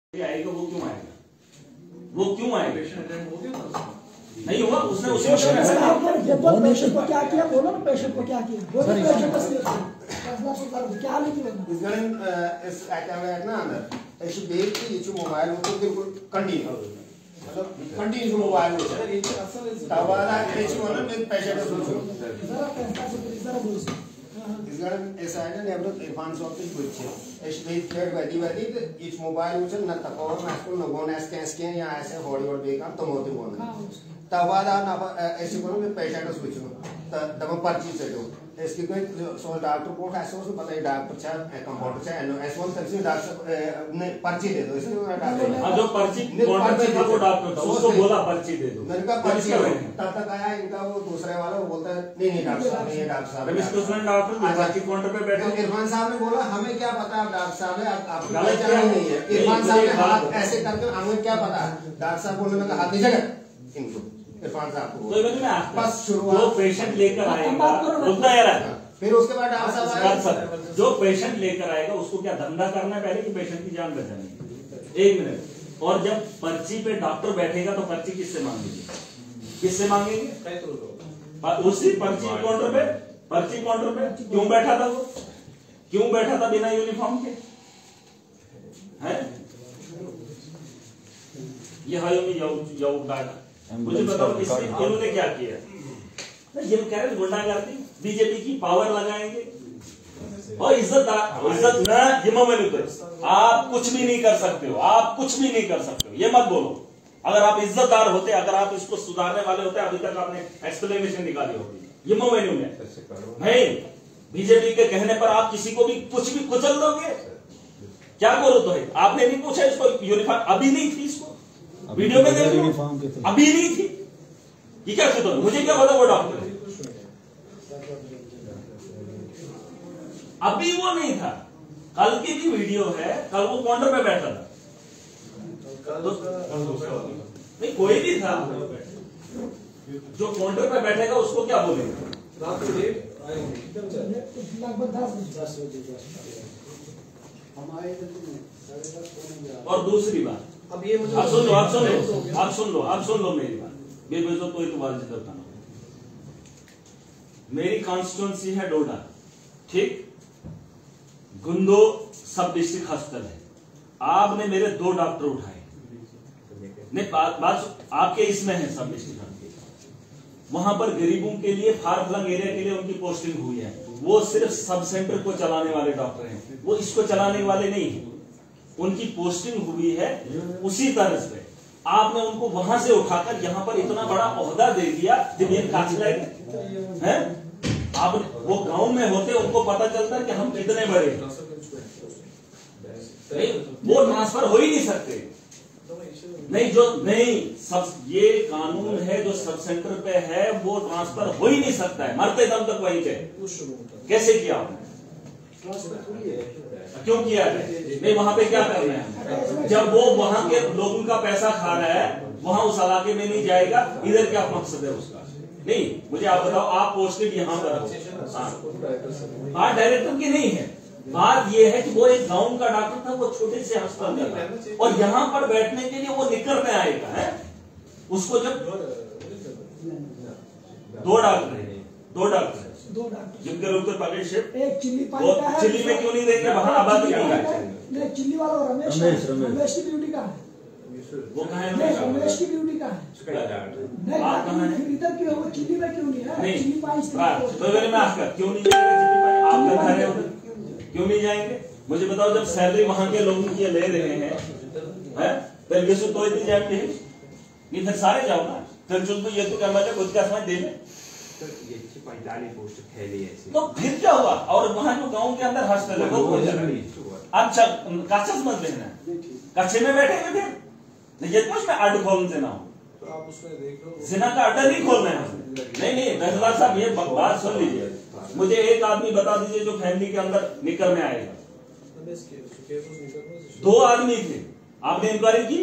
आएगा वो क्यों आएगा? वो क्यों आएगा? नहीं हुआ उसने उसे पेशेंट को क्या किया बोलो ना, पेशेंट को क्या किया बोलो, पेशेंट को क्या नहीं किया इस एक्ट ना अंदर ऐसे देख के ये मोबाइल को बिल्कुल कंटिन्यू मतलब कंटिन्यू मोबाइल को तवाला ऐसे वाला में पेशेंट को जरा बोलो इसगण ऐसा है ना नेबरो इरफान साहब की कुछ ऐसे भी थर्ड वादी तो इस मोबाइल को ना तकवा में इसको न गोना स्कैन या ऐसे हॉलीवुड बेकम तो मोती बोलना तवाला ना ऐसे को में पेशेंट को स्विच दम पर्ची से दो इसकी कोई सो डॉक्टर को ऐसे उसको पता है डॉक्टर छा कंपाउंडर छा एनो एस वन तक से डॉक्टर ने पर्ची दे दो इसलिए डॉक्टर जो पर्ची काउंटर पे था वो डॉक्टर था उसको बोला पर्ची दे दो मैंने कहा पर्ची तब तक आया इनका वो दूसरे वाला वो बोलता है नहीं डॉक्टर साहब ये डॉक्टर साहब रमेश कृष्णन डॉक्टर पर्ची काउंटर पे बैठे इरफान साहब ने बोला हमें क्या पता आप डॉक्टर साहब है आपको पहचान नहीं है इरफान साहब ने हाथ ऐसे करके हमें क्या पता डॉक्टर साहब बोलने लगा हाथ नीचे कर इनको इरफान साहब को बस शुरुआत जो पेशेंट लेकर आएगा रुकना यार फिर उसके बाद डॉक्टर साहब आए जो पेशेंट लेकर आएगा उसको क्या धंधा करना है पहले कि पेशेंट की जान बचानी है? एक मिनट। और जब पर्ची पे डॉक्टर बैठेगा तो पर्ची किससे मांगेंगे? किससे मांगेंगे? उसी पर्ची काउंटर पे क्यों बैठा था वो? क्यों बैठा था बिना यूनिफॉर्म के? है ये मुझे बताओ इन्होंने क्या किया? ये कह रहे गुंडागर्दी बीजेपी की पावर लगाएंगे और इज्जत न आप कुछ भी नहीं कर सकते हो, ये मत बोलो। अगर आप इज्जतदार होते, अगर आप इसको सुधारने वाले होते, अभी तक आपने एक्सप्लेनेशन निकाली होती। ये मोमेन्यू में नहीं, बीजेपी के कहने पर आप किसी को भी कुछ भी कुचल दोगे? क्या करो तो है? आपने नहीं पूछा इसको यूनिफॉर्म अभी नहीं थी, इसको वीडियो में देख लो अभी नहीं थी। ये क्या खुद मुझे क्या पता वो डॉक्टर अभी वो नहीं था। कल की भी वीडियो है, कल वो काउंटर पे बैठा था तो नहीं कोई भी था जो काउंटर पे बैठेगा उसको क्या बोलेंगे? और दूसरी बात अब ये मुझे आप सुन लो मेरी बात। बेबेजो कोई तो बात जिक्र करना। मेरी कॉन्स्टिट्यूंसी है डोडा, ठीक? गुंदो सब डिस्ट्रिक्ट हॉस्पिटल है। आपने मेरे 2 डॉक्टर उठाए नहीं, बात आपके इसमें है सब डिस्ट्रिक्ट हॉस्पिटल। वहां पर गरीबों के लिए फार फ्लंग एरिया के लिए उनकी पोस्टिंग हुई है। वो सिर्फ सब सेंटर को चलाने वाले डॉक्टर हैं, वो इसको चलाने वाले नहीं है। उनकी पोस्टिंग हुई है उसी तर्ज पे। आपने उनको वहां से उठाकर यहां पर इतना बड़ा ओहदा दे दिया। हैं आप वो गांव में होते उनको पता चलता है कि हम कितने बड़े, वो ट्रांसफर हो ही नहीं सकते। नहीं सब ये कानून है जो सब सेंटर पे है वो ट्रांसफर हो ही नहीं सकता है, मरते दम तक वहीं पे। कैसे किया आपने? क्यों किया है? नहीं वहां पे क्या करना है? जब वो वहां के लोगों का पैसा खा रहा है वहां उस इलाके में नहीं जाएगा, इधर क्या मकसद है उसका? नहीं मुझे आप बताओ, आप पोस्टेड यहां पर हो, बात डायरेक्टर की नहीं है। बात यह है कि वो एक गांव का डॉक्टर था, वो छोटे से अस्पताल में था और यहां पर बैठने के लिए वो निकल में आएगा है। उसको जब 2 डॉक्टर जिनके लोग पब्लिक शिफ्ट एक चिल्ली पानी का है, चिल्ली में क्यों नहीं देंगे? वहां आबादी नहीं है। चिल्ली वाला रमेश की ड्यूटी का है, वो कहाँ है? रमेश की ड्यूटी का है। आप कहाँ हैं? इधर क्यों वो चिल्ली में क्यों नहीं है? चिल्ली पानी में आकर क्यों नहीं जाएंगे? आप घर है उधर क्यों नहीं जाएंगे? मुझे बताओ, जब सैलरी वहां के लोगों की ले रहे हैं तो इधर सारे जाओ ना। तो ये तो क्या मतलब खुद का समझ दे तो फिर क्या हुआ? और वहां जो गांव के अंदर हॉस्पिटल है वो अच्छा कच्चा समझ लेना, कच्चे में बैठे हुए थे। ये कुछ मैं अड्ड खोलने से ना हो, तो आप उसमें देख लो जिना का अड्डा नहीं खोलना है। नहीं दहला साहब ये बात सुन लीजिए। मुझे एक आदमी बता दीजिए जो फैमिली के अंदर निकल में आएगा। 2 आदमी थे, आपने इंक्वायरी की?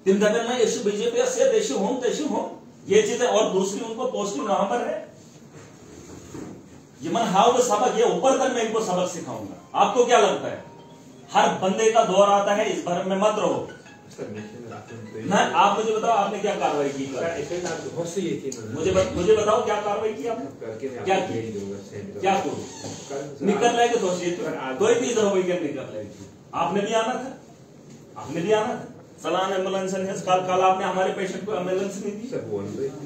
3 दिन में इशू बीजेपी से इशू हो ये चीजें। और दूसरी उनको पोस्टिंग वहां पर है। ये मन हाउ सबक ये ऊपर तक मैं इनको सबक सिखाऊंगा। आपको क्या लगता है? हर बंदे का दौर आता है, इस भरम में मत रहो ना। आप मुझे बताओ आपने क्या कार्रवाई की? मुझे बताओ क्या कार्रवाई की आपने? क्या की? क्या करो निकल लेके कोई भी इधर हो गया निकल लेगी। आपने भी आना था, आपने भी आना था। सलान एम्बुलेंस है, कल आपने हमारे पेशेंट को एम्बुलेंस नहीं दी।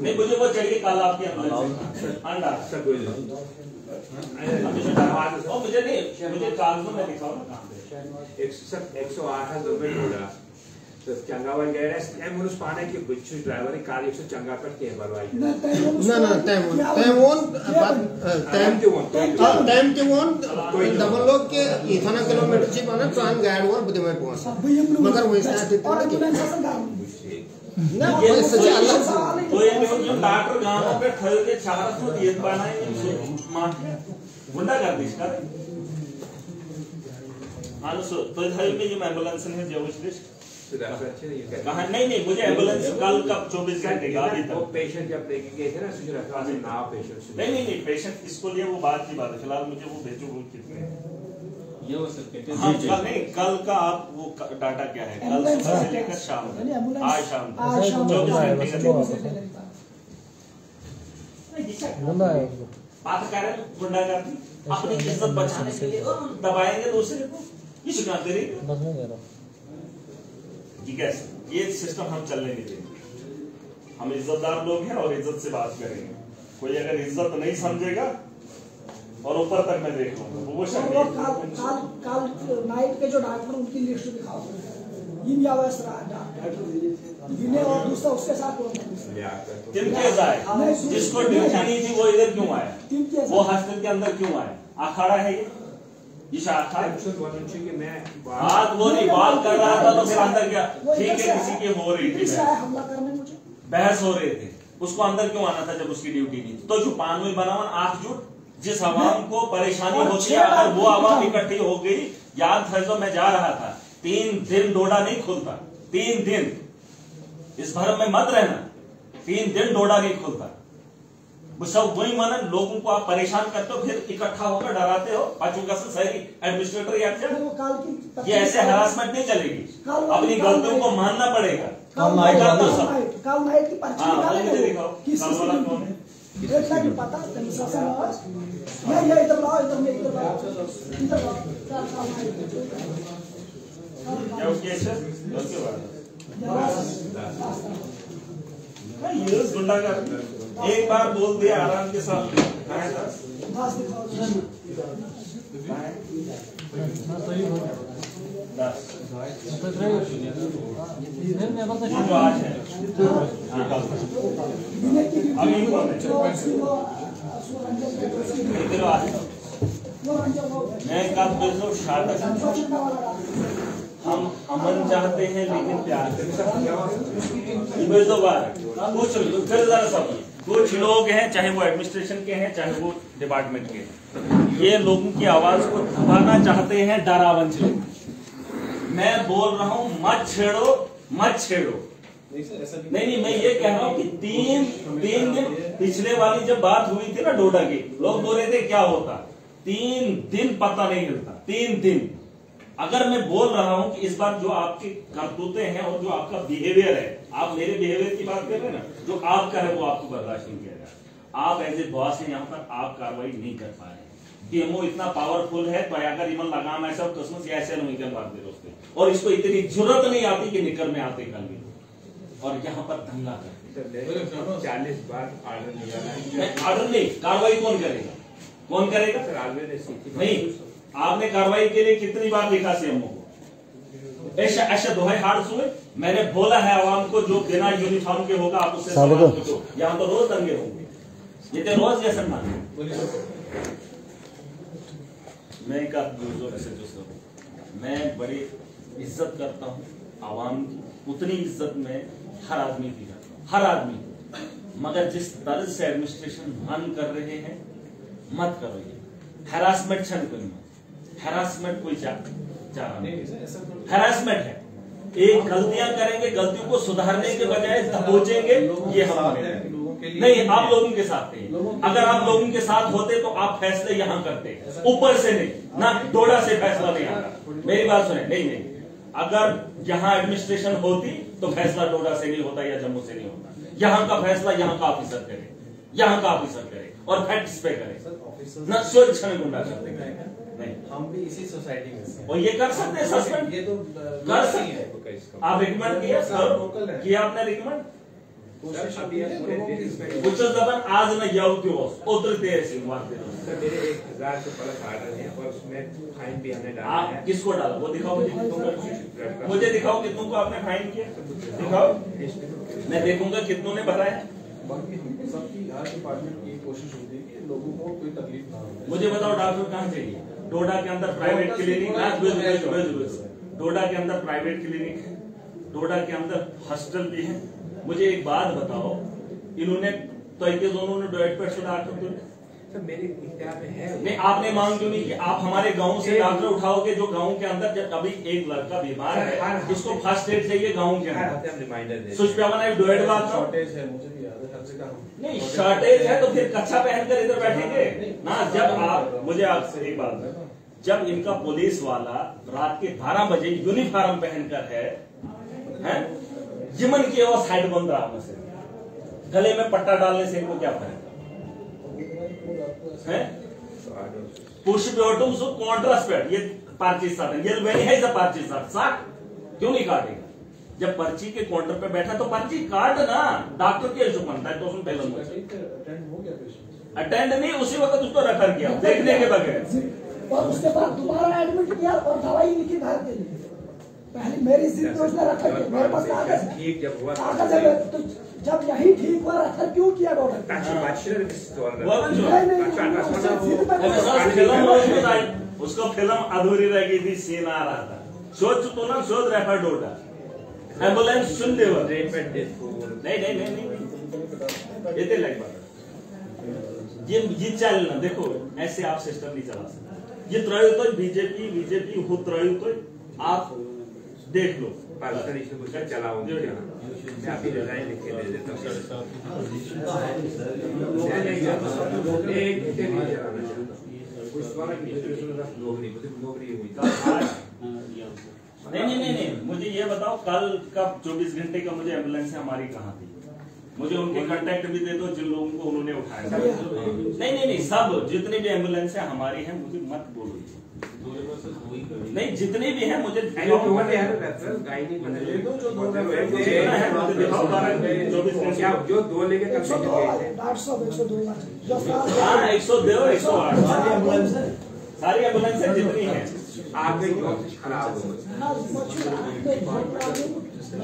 नहीं मुझे वो चाहिए कल आपकी एम्बुलेंस अंडा मुझे नहीं, मुझे कागजों में दिखाओ ना। 108 Canggawan gaires mulus pane ki bichu driver car 100 cangga per ke barwai na time ke won double log ke इतना किलोमीटर से माना ट्रान गाड़ी और बुद्धि में पहुंचा मगर वही से आते ना ये सच्चा अल्लाह तो ये जो डॉक्टर गांव पे खड़े के 400 दिए पाना मार गुंडा कर दी इसका हां तो इधर में जो एम्बुलेंस है जो लिस्ट कहा नहीं मुझे एम्बुलेंस कल का 24 घंटे का अभी तक पेशेंट जब लेके गए थे ना सुजरा ना पेशेंट नहीं पेशेंट इसको लिए वो बात की बात है। फिलहाल मुझे वो भेजो वो कितने ये हो सकते हैं कल नहीं कल का आप वो डाटा क्या है कल सुबह से लेकर शाम तक आज शाम 24 घंटे का बात कर रहे हैं गुंडागर्दी अपनी इज्जत बचाने के लिए दबाएंगे दूसरे को ये क्या करेंगे? ठीक है ये सिस्टम हम चलने नहीं देंगे। हम इज्जतदार लोग हैं और इज्जत से बात करेंगे। कोई अगर इज्जत नहीं समझेगा और ऊपर तक मैं देख लूंगा वो काल नाइट के जो डॉक्टर उनकी लिस्ट दिखाओ और दूसरा उसके साथ जिसको ड्यूटी नहीं थी वो इधर क्यों आया? वो हॉस्टल के अंदर क्यों आया? अखाड़ा है ये बात वो नहीं बात कर रहा था तो फिर अंदर क्या ठीक है किसी की हो रही थी बहस हो रहे थे उसको अंदर क्यों आना था जब उसकी ड्यूटी नहीं? तो जो 95 बनावन 8 जुट जिस आवाम को परेशानी होती है अगर वो आवाम इकट्ठी हो गई। याद है तो मैं जा रहा था 3 दिन डोडा नहीं खुलता 3 दिन इस भरम में मत रहना 3 दिन डोडा नहीं खुलता। वो सब वही माना लोगों को आप परेशान करते हो फिर इकट्ठा होकर डराते हो। पाचुका से शहरी एडमिनिस्ट्रेटर या ये ऐसे हरासमेंट नहीं चलेगी। अपनी गलतियों को मानना पड़ेगा। कल नाइट की पर्ची निकालेंगे कल वाला कौन है? पता इधर लाओ क्या उसके ये गुंडा का एक बार बोल दिया आराम के साथ मैं कब हम अमन चाहते हैं लेकिन प्यार कुछ लोग हैं चाहे वो एडमिनिस्ट्रेशन के हैं चाहे वो डिपार्टमेंट के ये लोगों की आवाज को दबाना चाहते हैं डरावन से। मैं बोल रहा हूं मत छेड़ो नहीं मैं ये कह रहा हूं कि तीन दिन पिछले वाली जब बात हुई थी ना डोडा की लोग बोल रहे थे क्या होता 3 दिन पता नहीं हिलता 3 दिन। अगर मैं बोल रहा हूं कि इस बार जो आपके करतूते हैं और जो आपका बिहेवियर है आप मेरे बिहेवियर की बात कर रहे हैं ना जो आपका है वो आपको बर्दाश्त नहीं किया। आप एज ए बॉस हैं यहाँ पर आप कार्रवाई नहीं कर पा रहे। डीएमओ इतना पावरफुल है तो अगर इमन लगाम ऐसा कसम ऐसे नहीं मार दे दोस्तों और इसको इतनी जरूरत नहीं आती कि निकल में आते कल और यहाँ पर दंगा करते 40 बार ऑर्डर नहीं कार्रवाई कौन करेगा नहीं। आपने कार्रवाई के लिए कितनी बार लिखा सीएमओ को ऐसा दोहाई हार्ड सुने मैंने बोला है आवाम को जो बिना यूनिफॉर्म के होगा आप उससे सवाल पूछो। यहाँ तो रोज दंगे होंगे ये तो रोज जैसे मैं बड़ी इज्जत करता हूँ आवाम की उतनी इज्जत में हर आदमी की करता हूँ हर आदमी मगर जिस तर्ज से एडमिनिस्ट्रेशन मन कर रहे हैं मत करो ये हैरासमेंट छन करो हैरासमेंट कोई चारा नहीं हैरासमेंट है एक गलतियां करेंगे गलतियों को सुधारने के बजाय दबोचेंगे ये हम के लिए नहीं, आप लोगों के साथ थे। अगर आप लोगों के साथ होते तो आप फैसले यहाँ करते, ऊपर से नहीं ना, डोडा से फैसला नहीं आता। मेरी बात सुने, नहीं, अगर यहाँ एडमिनिस्ट्रेशन होती तो फैसला डोडा से नहीं होता या जम्मू से नहीं होता। यहाँ का फैसला यहाँ का ऑफिसर करे, यहाँ का ऑफिसर करे और फैक्ट्स पे करे, ना सोच में गुंडा करते नहीं। हम भी इसी सोसाइटी में से हैं। और ये कर सकते हैं सस्पेंड, ये तो कर सकते हैं। आप रिकमेंड किया आपने रिकमेंड कोशिश अभी है लोगों की इसमें। कुछ जबन आज न याव क्यों उतरते ऐसे मारते सर मेरे 1000 से प्लस आर्डर है और उसमें फाइन भी हमने डाला आप है। किसको डाला वो दिखाओ मुझे दिखाओ कितनों को आपने फाइन किया दिखाओ, मैं देखूंगा कितनों ने बताया। बाकी हम सबकी हर डिपार्टमेंट की कोशिश होती है कि लोगों को कोई तकलीफ ना हो। मुझे बताओ डॉक्टर कहाँ चाहिए? डोडा के अंदर प्राइवेट क्लिनिक, डोडा के अंदर प्राइवेट क्लिनिक है, डोडा के अंदर हॉस्टल भी है। मुझे एक बात बताओ, इन्होंने तो दोनों ने डॉक्टर पे डॉक्टर सर मेरे इख्तियार में है। नहीं, आपने मांग क्यों नहीं कि आप हमारे गांव से डॉक्टर उठाओगे जो गांव के अंदर जब अभी एक लड़का बीमार है इसको फर्स्ट एड चाहिए गांव के हर अंदर, हफ्ते हम रिमाइंडर देते सुच पे बनाए डोएड बात शॉर्टेज है, मुझे भी याद है हर जगह हम नहीं, शॉर्टेज है तो फिर कच्छा पहनकर इधर बैठेंगे ना। जब आप मुझे आपसे एक बात, जब इनका पुलिस वाला रात के 12 बजे यूनिफॉर्म पहनकर है जिमन की और साइड बंद रहा से गले में पट्टा डालने से इनको क्या फर्क है? पुरुष बेटुम सो कॉन्ट्रास्ट ये पर्ची साठ ये वही है इसे पर्ची साठ क्यों नहीं काटेगा? जब पर्ची के काउंटर पे बैठा तो पर्ची काट ना, डॉक्टर के जो बनता है तो उसमें पहले अटेंड हो गया पेशेंट, अटेंड नहीं उसी वक्त उसको रेफर किया देखने के बगैर और उसके बाद दोबारा एडमिट किया और दवाई लिखी घर के लिए। पहले मेरी जिद पे उसने रखा कि मेरे पास कागज ठीक जब हुआ कागज है, तो जब यही ठीक हुआ रेफर क्यों किया डॉक्टर? उसको फिल्म अधूरी रह गई थी, सीन आ रहा था, सोच तो ना सोच रेफर डोडा एम्बुलेंस सुन दे नहीं ये लग बात ये चल ना। देखो ऐसे आप सिस्टम नहीं चला सकते। ये त्रय तो बीजेपी हो त्रय तो आप देख लो चलाओ मैं अभी डिजाइन लिख के दे देता नहीं, मुझे ये बताओ कल का 24 घंटे का मुझे एम्बुलेंस हमारी कहाँ थी? मुझे उनके कांटेक्ट भी दे दो जिन लोगों को उन्होंने उठाया। नहीं, सब जितनी भी एम्बुलेंस है हमारी है, मुझे मत बोलो। नहीं जितने भी हैं मुझे जो 2 लेके 102 सारी एम्बुलेंस जितनी है आपके खराब हो।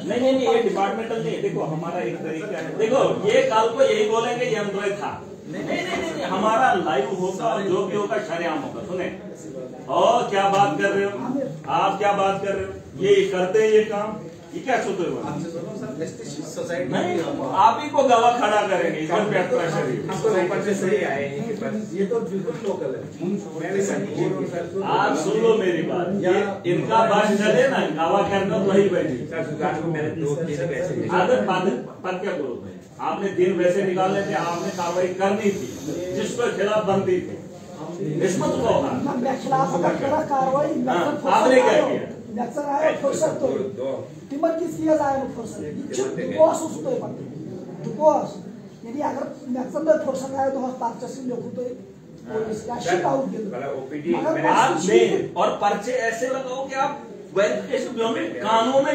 नहीं, ये डिपार्टमेंटल नहीं है। देखो हमारा एक तरीका है, देखो ये कल को यही बोलेंगे ये एम्प्लॉय था। नहीं, हमारा लाइव होगा और जो भी होगा शरेआम होगा। सुने और क्या बात कर रहे हो आप, क्या बात कर रहे हो? ये करते हैं ये काम, ये क्या सोते हो? नहीं, आप ही को गवाह खड़ा करेंगे इसमें ऊपर से सही आए ये तो बिल्कुल लोकल है। आप सुन लो मेरी बात, ये इनका बात चले ना, गवाह करना तो वही बैठी मैंने 2-3 पैसे आदत पद क्या करो भाई, आपने 3 वैसे निकालने थे, आपने कार्रवाई करनी थी जिसके खिलाफ बनती थी। इसमें तो कार्रवाई आपने क्या किया? नक्सल आया फुर्सत तो टिमर किस किया जाए वो फुर्सत दुकोस उसको पड़ती दुकोस यदि अगर नक्सल में फुर्सत आए तो हस्ताक्षर से लोगों तो पुलिस का शिट आउट वाला ओपीडी मैंने आप नहीं, और पर्चे ऐसे लगाओ कि आप वेरिफिकेशन में कानून में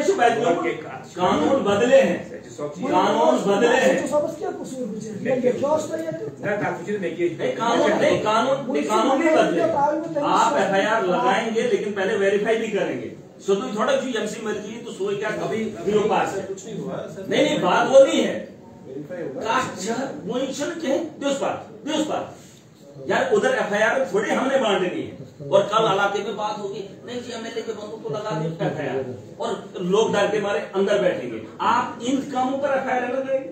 कानून बदले हैं, कानून बदले हैं। समझ क्या कसूर मुझे ये जोश नहीं है कानून नहीं बदले। आप एफआईआर लगाएंगे लेकिन पहले वेरीफाई भी करेंगे। तो थोड़ा सी एमसी मर्जी तो सोए क्या कभी भी पास है कुछ नहीं हुआ। नहीं बात वो नहीं है वेरीफाई होगा यार, उधर एफआईआर थोड़ी हमने बांटनी है और कल इलाके में बात होगी नहीं जी एमएलए के बंदूक को लगा दी एफआईआर और लोग डर के मारे अंदर बैठेंगे। आप इन कामों पर एफआईआर लगाएंगे,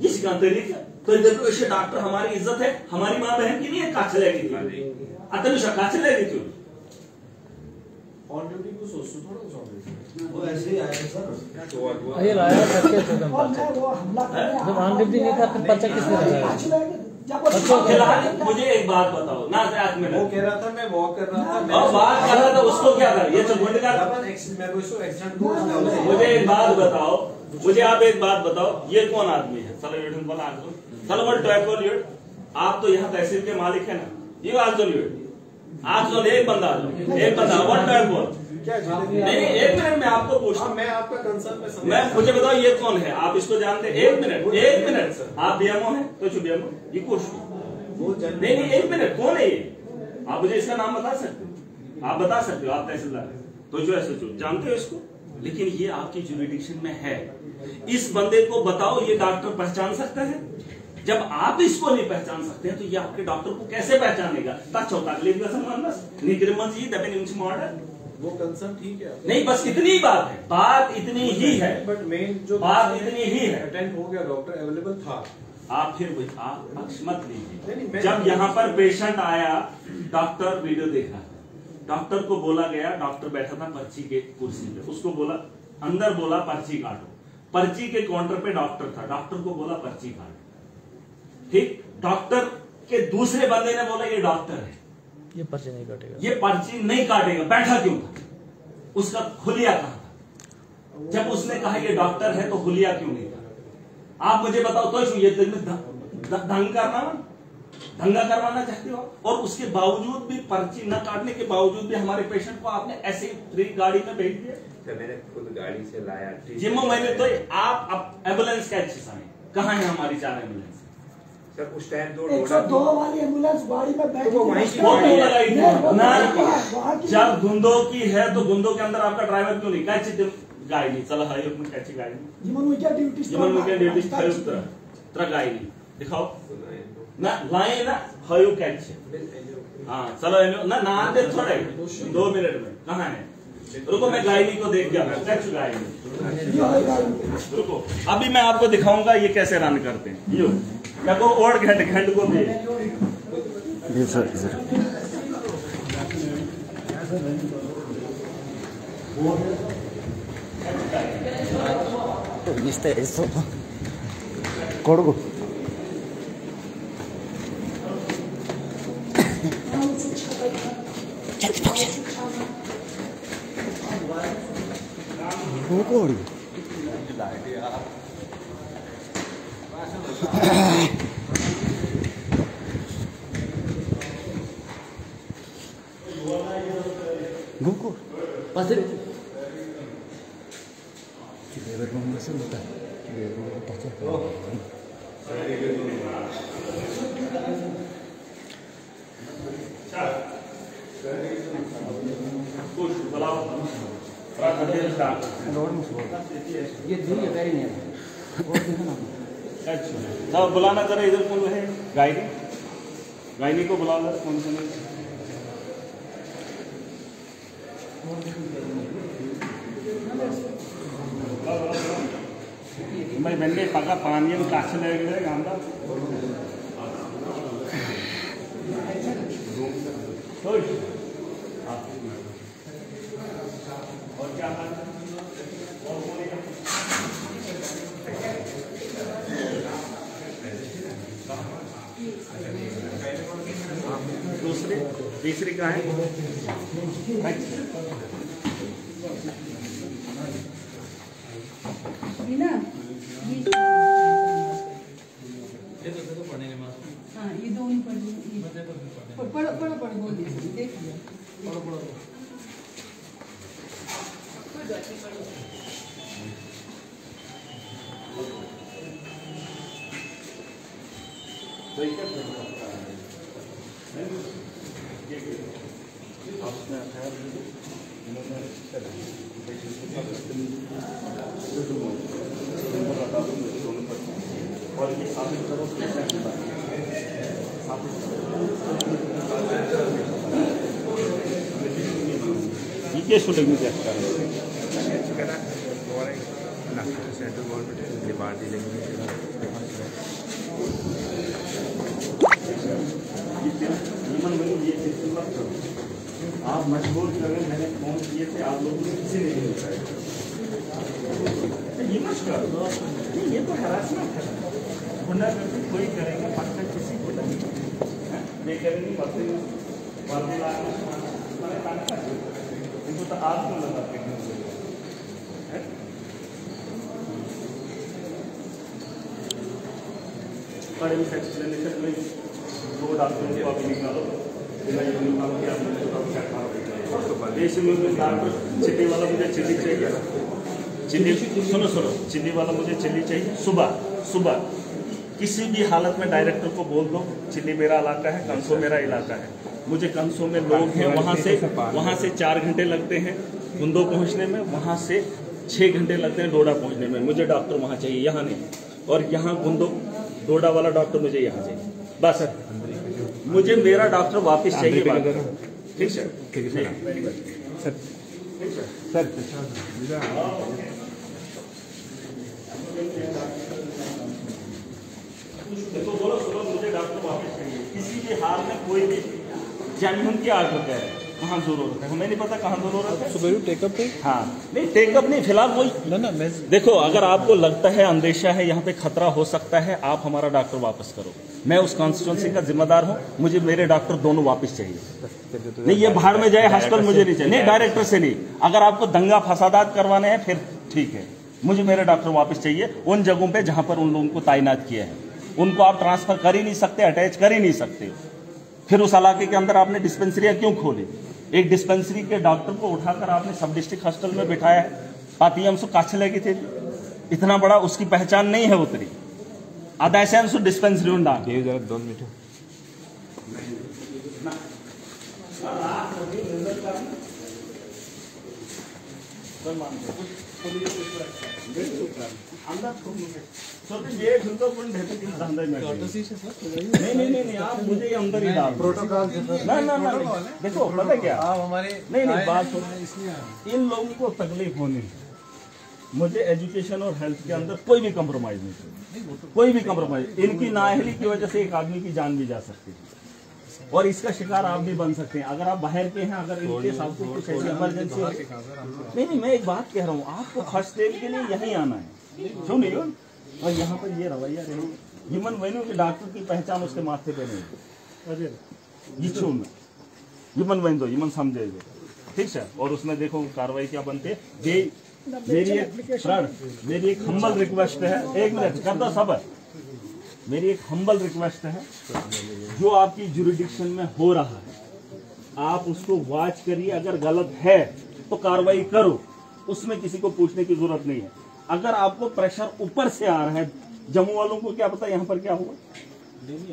इसी का तरीका तो इधर तो ऐसे डॉक्टर हमारी इज्जत है, हमारी माँ बहन की नहीं है, काछ लेगी थी अतनुषा काछ लेगी थी ऑन ड्यूटी को सोचो थोड़ा से ही आया है सर। ये लाया करके और मैं वो हमला करने जब ऑन ड्यूटी नहीं था फिर पर्चा किसने लगाया? फिलहाल मुझे एक बात बताओ ना, में वो कह रहा था मैं वॉक कर रहा था, और बात कर रहा था, उसको क्या था? ये तो गुंडा। मुझे एक बात बताओ, मुझे आप एक बात बताओ, ये कौन आदमी है? आप तो यहाँ तहसील के मालिक है ना, ये आजकल एक बंदा आ जाओ, एक बंदा वन बोल नहीं, एक मिनट में आपको पूछता हूं, मैं आपका कंसर्न मैं मुझे बताओ ये कौन है? आप इसको जानते हैं? एक मिनट आप बीएमओ हैं तो जो बीएमओ ये कुछ नहीं, एक मिनट कौन है ये? आप मुझे इसका नाम बता सकते हो? आप बता सकते हो? आप तहसीलदार हैं तो जो ऐसे जो जानते हो इसको, लेकिन ये आपकी जुरिडिक्शन में है। इस बंदे को बताओ ये डॉक्टर पहचान सकता है? जब आप इसको नहीं पहचान सकते हैं तो ये आपके डॉक्टर को कैसे पहचानेगा? वो कंसर्न ठीक है नहीं, बस इतनी बात है, बात इतनी ही है, बट मेन जो बात इतनी ही है। अटेंड हो गया, डॉक्टर अवेलेबल था। आप फिर आप पक्ष मत लीजिए। मैं- जब यहाँ पर पेशेंट आया, डॉक्टर वीडियो देखा, डॉक्टर को बोला गया, डॉक्टर बैठा था पर्ची के कुर्सी पे, उसको बोला अंदर, बोला पर्ची काटो। पर्ची के काउंटर पे डॉक्टर था, डॉक्टर को बोला पर्ची काटो। ठीक, डॉक्टर के दूसरे बंदे ने बोला ये डॉक्टर है, ये पर्ची नहीं काटेगा, ये पर्ची नहीं काटेगा। बैठा क्यों था? उसका खुलिया कहां था? जब उसने कहा ये डॉक्टर है तो खुलिया क्यों नहीं था? आप मुझे बताओ तो ये दंगा करवाना चाहते हो? और उसके बावजूद भी, पर्ची न काटने के बावजूद भी हमारे पेशेंट को आपने ऐसे फ्री गाड़ी में भेज दिया। मैंने खुद गाड़ी से लाया जिम्मो मैंने तो आप एम्बुलेंस कैसे समय कहाँ है हमारी 4 एम्बुलेंस? सर उस टाइम 102 वाली एम्बुलेंस गाड़ी में बैठ तो वो वहीं की वो तो लगाई थी ना। वहाँ की जब धुंधों की है तो धुंधों के अंदर आपका ड्राइवर क्यों नहीं? कैसी गाड़ी चला है कैसी गाड़ी ड्यूटी गाड़ी दिखाओ ना, लाइन ना हयू कैच। हाँ चलो ना दे थोड़े 2 मिनट में कहाँ है? रुको मैं गायनी को देख गया, गायनी रुको, अभी मैं आपको दिखाऊंगा ये कैसे रन करते हैं। यो क्या को और घंट को दे కొడుకు కొడుకు గుంకు పసరి बुलाना जरा इधर कौन है? गायनी, गायनी को बुला लो। कौन से मैं मैंने पका पानी में काछ ले गए गांधा और क्या हाल है? दूसरी तीसरी कहाँ है? ना हाँ ये दोनों पढ़ो बोल दीजिए, देख लिया ये शूटिंग में क्या कर रहे हैं? सेंट्रल गवर्नमेंट के बाद आप मजबूर करें, मैंने फोन किए थे, आप लोगों ने किसी ने नहीं उठाया। गुंडागर्दी कोई करेगा, पर्चा किसी को नहीं करेंगे। इनको तो आप क्यों लगाते हैं? बड़े इस एक्सप्लेनेशन में 2 डॉक्टरों को अभी निकालो, देश में डॉक्टर चिल्ली वाला मुझे चिल्ली चाहिए, चिल्ली सुनो चिल्ली वाला मुझे चिल्ली चाहिए। सुबह किसी भी हालत में डायरेक्टर को बोल दो चिल्ली मेरा इलाका है, कंसो मेरा इलाका है। मुझे कंसो में लोग हैं, वहाँ से 4 घंटे लगते हैं कुंदो पहुँचने में, वहाँ से 6 घंटे लगते हैं डोडा पहुँचने में। मुझे डॉक्टर वहाँ चाहिए, यहाँ नहीं। और यहाँ कुंदो डोडा वाला डॉक्टर मुझे यहाँ चाहिए बस। मुझे मेरा डॉक्टर वापस चाहिए। ठीक है सर। तो बोलो सुनो, मुझे डॉक्टर वापस चाहिए किसी भी हाल में। कोई भी जेन्युइन की आर्डर है, कहाँ जरूरत है हमें नहीं पता, कहाँ जरूरत है। सुबह टेकअप पे हाँ नहीं टेकअप नहीं, फिलहाल वही ना मैं देखो, अगर आपको लगता है अंदेशा है यहाँ पे खतरा हो सकता है, आप हमारा डॉक्टर वापस करो। मैं उस कॉन्स्टिट्यूंसी का जिम्मेदार हूँ, मुझे मेरे डॉक्टर दोनों वापस चाहिए। नहीं ये भाड़ में जाए हॉस्पिटल मुझे नहीं चाहिए, नहीं डायरेक्टर से नहीं। अगर आपको दंगा फसादात करवाने हैं फिर ठीक है, मुझे मेरे डॉक्टर वापस चाहिए। उन जगहों पे जहां पर उन लोगों को तैनात किया है उनको आप ट्रांसफर कर ही नहीं सकते, अटैच कर ही नहीं सकते। फिर उस इलाके के अंदर आपने डिस्पेंसरियां क्यों खोली? एक डिस्पेंसरी के डॉक्टर को उठाकर आपने सब डिस्ट्रिक्ट हॉस्पिटल में बिठाया है। पातियम काछले की थे, इतना बड़ा उसकी पहचान नहीं है उतरी। आदाशन डिस्पेंसरी उंडा 2 मिनट नहीं आप मुझे अंदर ही डाल प्रोटोकॉल ना देखो पता क्या आप हमारे नहीं बात इन लोगों को तकलीफ होनी, मुझे एजुकेशन और हेल्थ के अंदर कोई भी कम्प्रोमाइज नहीं चाहिए, कोई भी कम्प्रोमाइज। इनकी नाअहली की वजह से एक आदमी की जान भी जा सकती है और इसका शिकार आप भी बन सकते हैं अगर आप बाहर के हैं। अगर इनके साथ कुछ ऐसी इमरजेंसी हो, नहीं मैं एक बात कह रहा हूँ, आपको फर्स्ट एड के लिए यहीं आना है, क्यों नहीं? और यहाँ पर ये रवैया रही, ह्यूमन वैल्यू के डॉक्टर की पहचान उसके माथे पे नहीं है। ह्यूमन वैल्यू ह्यूमन समझेगा, ठीक है। और उसमें देखो कार्रवाई क्या बनती है। मेरी एक हम्बल रिक्वेस्ट है, 1 मिनट करता सब, मेरी एक हम्बल रिक्वेस्ट है, जो आपकी जुरिडिक्शन में हो रहा है आप उसको वॉच करिए। अगर गलत है तो कार्रवाई करो, उसमें किसी को पूछने की जरूरत नहीं है। अगर आपको प्रेशर ऊपर से आ रहा है, जम्मू वालों को क्या पता यहाँ पर क्या हुआ,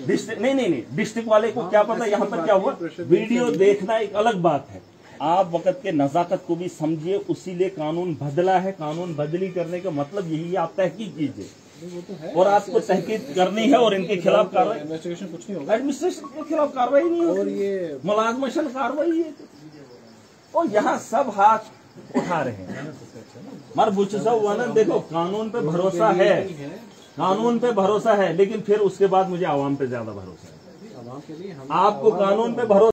डिस्ट्रिक्ट नहीं डिस्ट्रिक्ट वाले को क्या पता यहाँ पर क्या हुआ। वीडियो देखना एक अलग बात है, आप वक्त के नजाकत को भी समझिए, उसीलिए कानून बदला है। कानून बदली करने का मतलब यही है, आप तहकीक कीजिए और आपको तहकीक करनी है और इनके खिलाफ कार्रवाई। इन्वेस्टिगेशन कुछ नहीं होगा, एडमिनिस्ट्रेशन के खिलाफ कार्रवाई नहीं होगी और ये मुलाजमशन कार्रवाई है। और यहाँ सब हाथ उठा रहे हैं। मर बुच सब देखो, कानून पे भरोसा है, कानून पे भरोसा है, लेकिन फिर उसके बाद मुझे आवाम पे ज्यादा भरोसा है। आपको कानून पे भरोसा